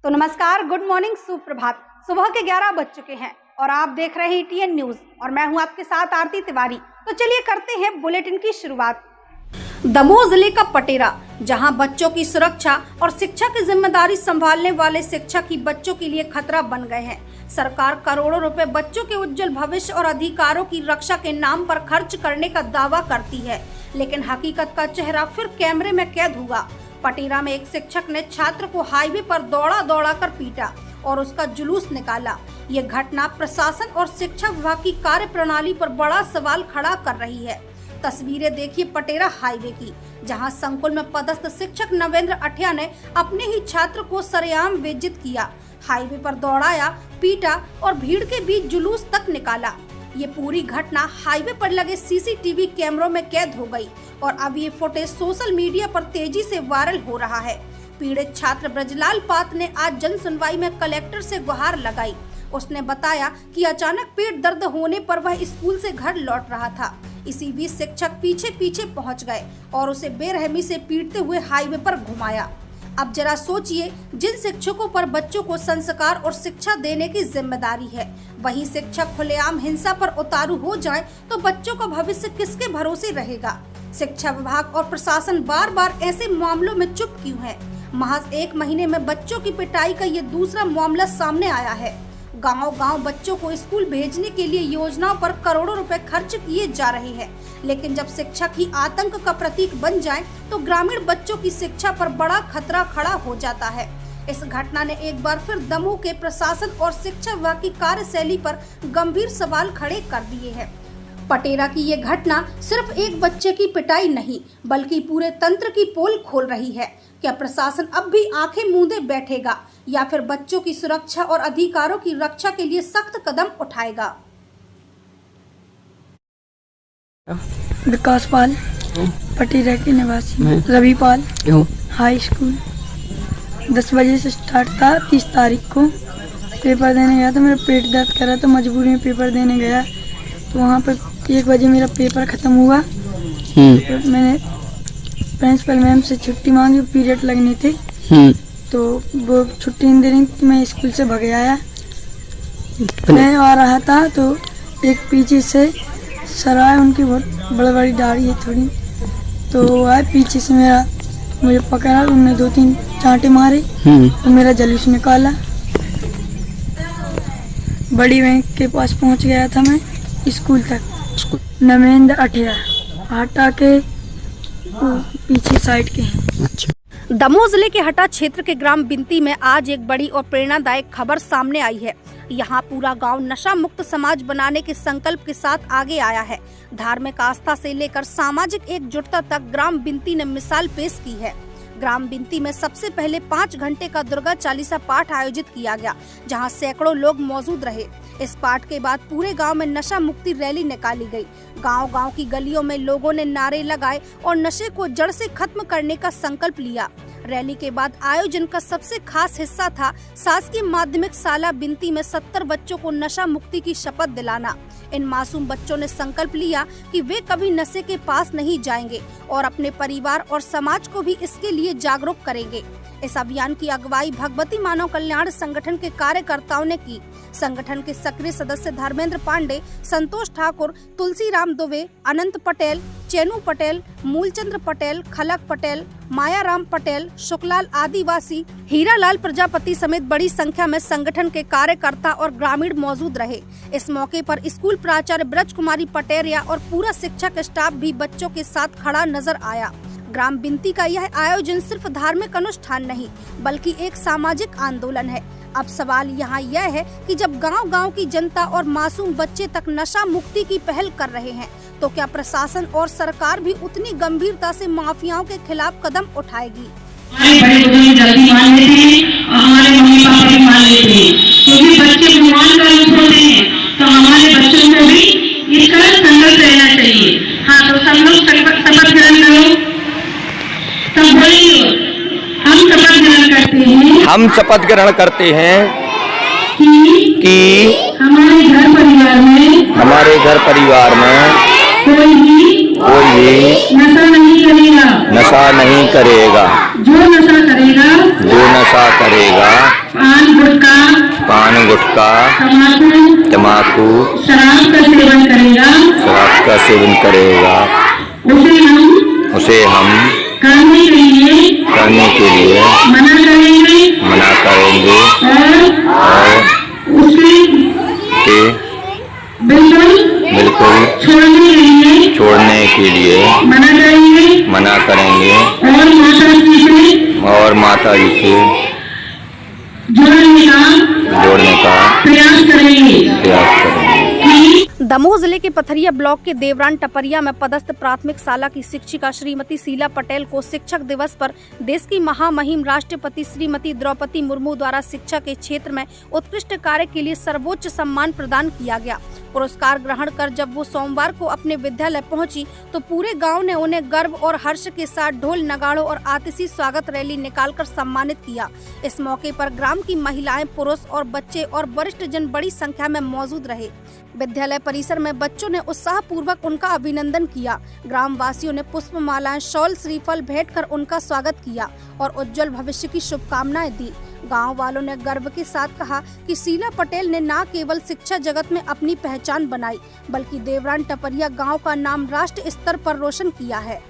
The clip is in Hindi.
तो नमस्कार, गुड मॉर्निंग, सुप्रभात। सुबह के 11 बज चुके हैं और आप देख रहे हैं टीएन न्यूज और मैं हूं आपके साथ आरती तिवारी। तो चलिए करते हैं बुलेटिन की शुरुआत। दमोह जिले का पटेरा, जहां बच्चों की सुरक्षा और शिक्षा की जिम्मेदारी संभालने वाले शिक्षक ही बच्चों के लिए खतरा बन गए हैं। सरकार करोड़ों रुपए बच्चों के उज्जवल भविष्य और अधिकारों की रक्षा के नाम पर खर्च करने का दावा करती है, लेकिन हकीकत का चेहरा फिर कैमरे में कैद हुआ। पटेरा में एक शिक्षक ने छात्र को हाईवे पर दौड़ा कर पीटा और उसका जुलूस निकाला। ये घटना प्रशासन और शिक्षा विभाग की कार्य प्रणाली पर बड़ा सवाल खड़ा कर रही है। तस्वीरें देखिए पटेरा हाईवे की, जहां संकुल में पदस्थ शिक्षक नवेंद्र अठिया ने अपने ही छात्र को सरेआम बेइज्जत किया, हाईवे पर दौड़ाया, पीटा और भीड़ के बीच जुलूस तक निकाला। ये पूरी घटना हाईवे पर लगे सीसीटीवी कैमरों में कैद हो गई और अब ये फुटेज सोशल मीडिया पर तेजी से वायरल हो रहा है। पीड़ित छात्र ब्रजलाल पात ने आज जन सुनवाई में कलेक्टर से गुहार लगाई। उसने बताया कि अचानक पेट दर्द होने पर वह स्कूल से घर लौट रहा था। इसी बीच शिक्षक पीछे पहुंच गए और उसे बेरहमी से पीटते हुए हाईवे पर घुमाया। अब जरा सोचिए, जिन शिक्षकों पर बच्चों को संस्कार और शिक्षा देने की जिम्मेदारी है, वही शिक्षक खुलेआम हिंसा पर उतारू हो जाए तो बच्चों का भविष्य किसके भरोसे रहेगा। शिक्षा विभाग और प्रशासन बार बार ऐसे मामलों में चुप क्यों है। महज 1 महीने में बच्चों की पिटाई का ये दूसरा मामला सामने आया है। गांव-गांव बच्चों को स्कूल भेजने के लिए योजनाओं पर करोड़ों रुपए खर्च किए जा रहे हैं, लेकिन जब शिक्षक ही आतंक का प्रतीक बन जाए तो ग्रामीण बच्चों की शिक्षा पर बड़ा खतरा खड़ा हो जाता है। इस घटना ने एक बार फिर दमोह के प्रशासन और शिक्षा विभाग की कार्यशैली पर गंभीर सवाल खड़े कर दिए हैं। पटेरा की ये घटना सिर्फ एक बच्चे की पिटाई नहीं, बल्कि पूरे तंत्र की पोल खोल रही है। क्या प्रशासन अब भी आंखें मूंदे बैठेगा या फिर बच्चों की सुरक्षा और अधिकारों की रक्षा के लिए सख्त कदम उठाएगा? विकास पाल, पटेरा के निवासी। रवि पाल, हाई स्कूल। 10 बजे से स्टार्ट था। 30 तारीख को पेपर देने गया था। मेरा पेट दर्द कर रहा था, मजबूरी में पेपर देने गया। तो वहाँ पर 1 बजे मेरा पेपर ख़त्म हुआ। मैंने प्रिंसिपल मैम से छुट्टी मांगी, पीरियड लगनी थी। तो वो छुट्टी नहीं दे रही थी। मैं स्कूल से भग आया। मैं आ रहा था तो एक पीछे से सर आए, उनकी बहुत बड़ी दाढ़ी है थोड़ी, तो आए पीछे से मुझे पकड़ा। उन्होंने 2-3 चांटे मारे तो मेरा जुलूस निकाला। बड़ी बैंक के पास पहुंच गया था मैं स्कूल तक। नवेंद्र अठिया हटा के पीछे साइड के हैं। अच्छा। दमोह जिले के हटा क्षेत्र के ग्राम बिनती में आज एक बड़ी और प्रेरणादायक खबर सामने आई है। यहाँ पूरा गांव नशा मुक्त समाज बनाने के संकल्प के साथ आगे आया है। धार्मिक आस्था से लेकर सामाजिक एकजुटता तक ग्राम बिनती ने मिसाल पेश की है। ग्राम बिनती में सबसे पहले 5 घंटे का दुर्गा चालीसा पाठ आयोजित किया गया, जहां सैकड़ों लोग मौजूद रहे। इस पाठ के बाद पूरे गांव में नशा मुक्ति रैली निकाली गई। गांव-गांव की गलियों में लोगों ने नारे लगाए और नशे को जड़ से खत्म करने का संकल्प लिया। रैली के बाद आयोजन का सबसे खास हिस्सा था शासकीय माध्यमिक शाला बिनती में 70 बच्चों को नशा मुक्ति की शपथ दिलाना। इन मासूम बच्चों ने संकल्प लिया कि वे कभी नशे के पास नहीं जाएंगे और अपने परिवार और समाज को भी इसके लिए जागरूक करेंगे। इस अभियान की अगुवाई भगवती मानव कल्याण संगठन के कार्यकर्ताओं ने की। संगठन के सक्रिय सदस्य धर्मेंद्र पांडे, संतोष ठाकुर, तुलसीराम दुबे, अनंत पटेल, चेनू पटेल, मूलचंद्र पटेल, खलक पटेल, मायाराम पटेल, शुक्लाल आदिवासी, हीरालाल प्रजापति समेत बड़ी संख्या में संगठन के कार्यकर्ता और ग्रामीण मौजूद रहे। इस मौके पर स्कूल प्राचार्य ब्रज कुमारी पटेरिया और पूरा शिक्षक स्टाफ भी बच्चों के साथ खड़ा नजर आया। ग्राम बिनती का यह आयोजन सिर्फ धार्मिक अनुष्ठान नहीं, बल्कि एक सामाजिक आंदोलन है। अब सवाल यहाँ यह है कि जब गांव-गांव की जनता और मासूम बच्चे तक नशा मुक्ति की पहल कर रहे हैं, तो क्या प्रशासन और सरकार भी उतनी गंभीरता से माफियाओं के खिलाफ कदम उठाएगी? हमारे बड़े बुजुर्ग जल्दी मान लेते हैं और हमारे मम्मी पापा भी मान लेते हैं, क्योंकि बच्चे भगवान का रूप होते हैं। तो हमारे बच्चों को भी इसका संकल्प रहना चाहिए। हाँ, तो सब लोग शपथ ग्रहण करो। सब बोलेंगे, हम शपथ ग्रहण करते हैं। हम शपथ ग्रहण करते हैं कि हमारे घर परिवार में कोई भी नशा नहीं करेगा। जो नशा करेगा जो नशा करेगा पान गुटखा तम्बाकू शराब का सेवन करेगा उसे हम करने के लिए मना करेंगे और उसे बिल्कुल छोड़ने के लिए मना करेंगे और माता जी से जोड़ने का प्रयास करेंगे। दमोह जिले के पथरिया ब्लॉक के देवरान टपरिया में पदस्थ प्राथमिक शाला की शिक्षिका श्रीमती शीला पटेल को शिक्षक दिवस पर देश की महामहिम राष्ट्रपति श्रीमती द्रौपदी मुर्मू द्वारा शिक्षा के क्षेत्र में उत्कृष्ट कार्य के लिए सर्वोच्च सम्मान प्रदान किया गया। पुरस्कार ग्रहण कर जब वो सोमवार को अपने विद्यालय पहुंची तो पूरे गांव ने उन्हें गर्व और हर्ष के साथ ढोल नगाड़ों और आतिशी स्वागत रैली निकालकर सम्मानित किया। इस मौके पर ग्राम की महिलाएं, पुरुष और बच्चे और वरिष्ठ जन बड़ी संख्या में मौजूद रहे। विद्यालय परिसर में बच्चों ने उत्साह पूर्वक उनका अभिनंदन किया। ग्राम वासियों ने पुष्पमालाएं, शॉल, श्रीफल भेंट कर उनका स्वागत किया और उज्जवल भविष्य की शुभकामनाएं दी। गांव वालों ने गर्व के साथ कहा कि शीला पटेल ने न केवल शिक्षा जगत में अपनी पहचान बनाई बल्कि देवरान टपरिया गांव का नाम राष्ट्र स्तर पर रोशन किया है।